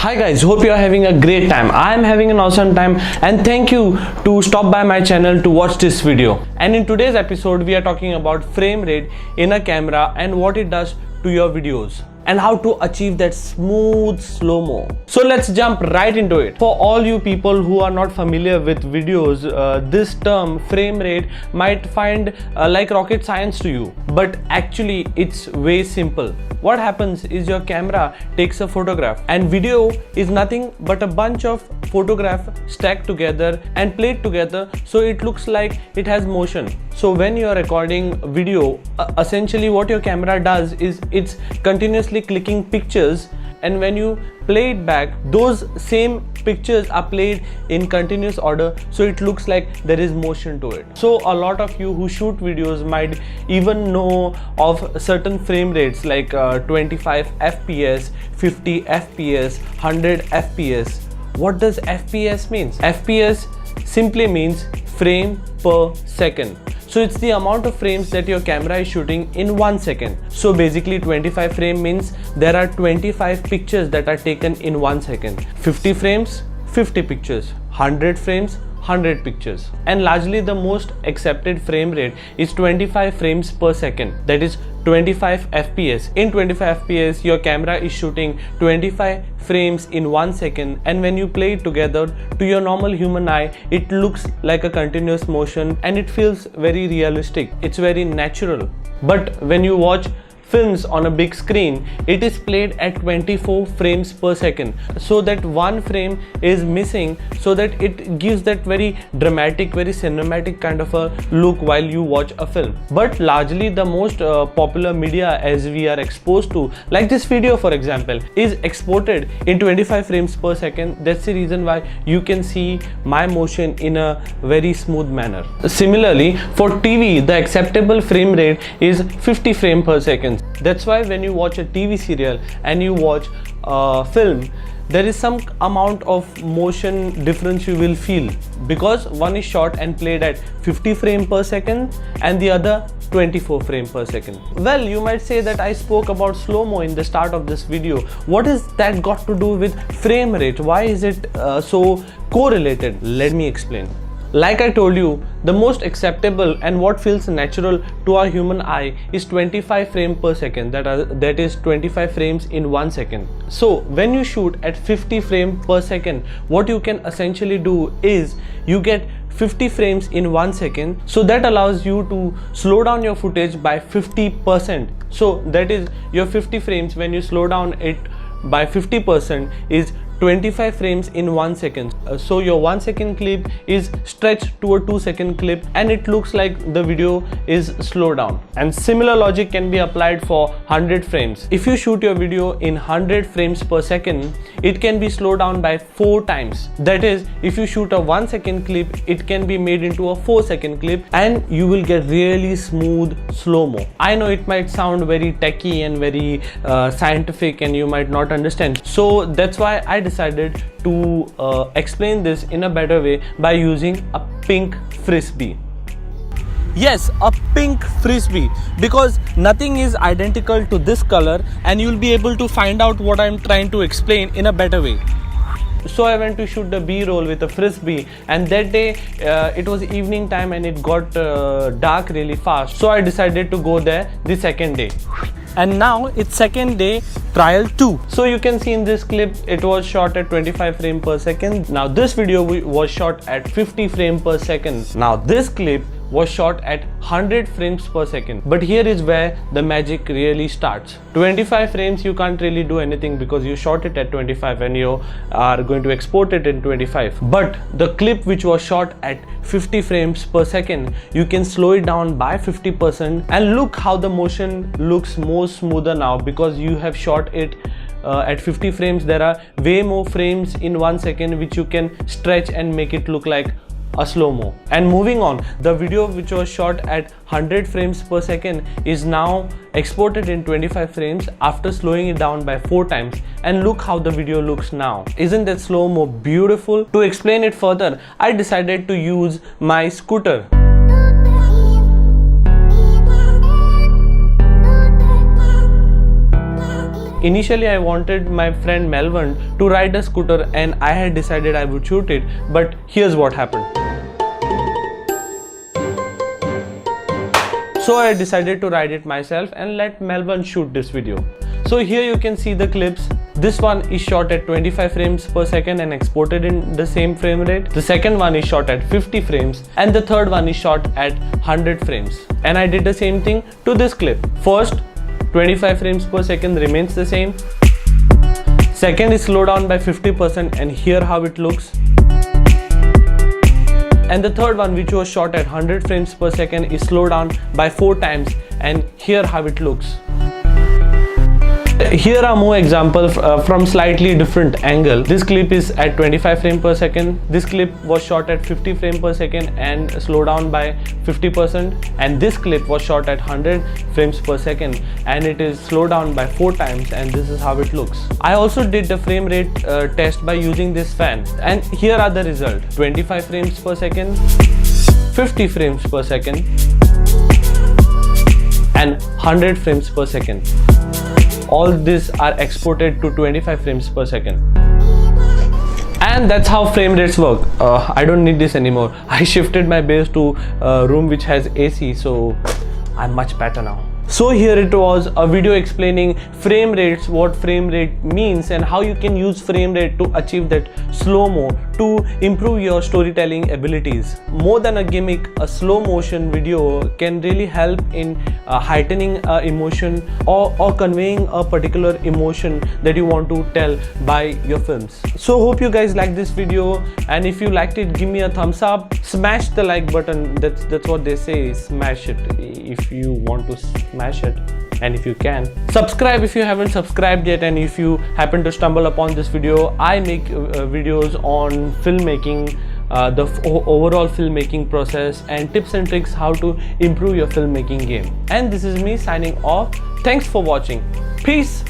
Hi guys, hope you are having a great time. I am having an awesome time and thank you to stop by my channel to watch this video. And in today's episode we are talking about frame rate in a camera and what it does to your videos and how to achieve that smooth slow-mo. So let's jump right into it. For all you people who are not familiar with videos, this term frame rate might find like rocket science to you, but actually it's way simple. What happens is your camera takes a photograph, and video is nothing but a bunch of photographs stacked together and played together so it looks like it has motion. So when you are recording video, essentially what your camera does is it's continuously clicking pictures, and when you play it back, those same pictures are played in continuous order so it looks like there is motion to it. So a lot of you who shoot videos might even know of certain frame rates like 25 fps, 50 fps, 100 fps. What does fps means? Fps simply means frame per second. So it's the amount of frames that your camera is shooting in 1 second. So basically 25 frame means there are 25 pictures that are taken in 1 second. 50 frames, 50 pictures. 100 frames, 100 pictures. And largely the most accepted frame rate is 25 frames per second, that is 25 fps. In 25 fps your camera is shooting 25 frames in 1 second, and when you play it together to your normal human eye it looks like a continuous motion and it feels very realistic. It's very natural. But when you watch films on a big screen, it is played at 24 frames per second, so that one frame is missing, so that it gives that very dramatic, very cinematic kind of a look while you watch a film. But largely the most popular media as we are exposed to, like this video for example, is exported in 25 frames per second. That's the reason why you can see my motion in a very smooth manner. Similarly, for TV the acceptable frame rate is 50 frames per second. That's why when you watch a TV serial and you watch a film, there is some amount of motion difference you will feel, because one is shot and played at 50 frames per second and the other 24 frames per second. Well, you might say that I spoke about slow-mo in the start of this video. What is that got to do with frame rate? Why is it so correlated? Let me explain. Like I told you, the most acceptable and what feels natural to our human eye is 25 frames per second, that is 25 frames in 1 second. So when you shoot at 50 frames per second, what you can essentially do is you get 50 frames in 1 second, so that allows you to slow down your footage by 50%. So that is your 50 frames, when you slow down it by 50% is 25 frames in 1 second. So your 1 second clip is stretched to a 2 second clip and it looks like the video is slowed down. And similar logic can be applied for 100 frames. If you shoot your video in 100 frames per second, it can be slowed down by 4 times. That is, if you shoot a 1 second clip, it can be made into a 4 second clip and you will get really smooth slow-mo. I know it might sound very techy and very scientific and you might not understand. So that's why I decided to explain this in a better way by using a pink frisbee. Yes, a pink frisbee, because nothing is identical to this color and you'll be able to find out what I'm trying to explain in a better way. So I went to shoot the B-roll with a frisbee, and that day it was evening time and it got dark really fast, so I decided to go there the second day. And now it's second day, trial 2. So you can see in this clip it was shot at 25 frames per second. Now this video was shot at 50 frames per second. Now this clip was shot at 100 frames per second. But here is where the magic really starts. 25 frames you can't really do anything because you shot it at 25 and you are going to export it in 25. But the clip which was shot at 50 frames per second, you can slow it down by 50% and look how the motion looks more smoother now, because you have shot it at 50 frames. There are way more frames in 1 second which you can stretch and make it look like a slow-mo. And moving on, the video which was shot at 100 frames per second is now exported in 25 frames after slowing it down by 4 times, and look how the video looks now. Isn't that slow-mo beautiful? To explain it further, I decided to use my scooter. initially I wanted my friend Melvin to ride a scooter and I had decided I would shoot it, but here's what happened. So I decided to ride it myself and let Melvin shoot this video. So here you can see the clips. This one is shot at 25 frames per second and exported in the same frame rate. The second one is shot at 50 frames and the third one is shot at 100 frames. And I did the same thing to this clip. First, 25 frames per second remains the same. Second is slowed down by 50% and here how it looks. And the third one, which was shot at 100 frames per second, is slowed down by 4 times and here how it looks. Here are more examples from slightly different angle. This clip is at 25 frames per second. This clip was shot at 50 frames per second and slowed down by 50%. And this clip was shot at 100 frames per second and it is slowed down by 4 times, and this is how it looks. I also did the frame rate test by using this fan, and here are the results. 25 frames per second, 50 frames per second and 100 frames per second. All these are exported to 25 frames per second. And that's how frame rates work. I don't need this anymore. I shifted my base to a room which has AC, so I'm much better now. So here it was, a video explaining frame rates, what frame rate means and how you can use frame rate to achieve that slow-mo to improve your storytelling abilities. More than a gimmick, a slow motion video can really help in heightening emotion or conveying a particular emotion that you want to tell by your films. So hope you guys like this video, and if you liked it, give me a thumbs up, smash the like button. That's what they say, smash it if you want to smash it, and if you can, subscribe if you haven't subscribed yet. And if you happen to stumble upon this video, I make videos on filmmaking, the overall filmmaking process and tips and tricks how to improve your filmmaking game. And this is me signing off. Thanks for watching. Peace.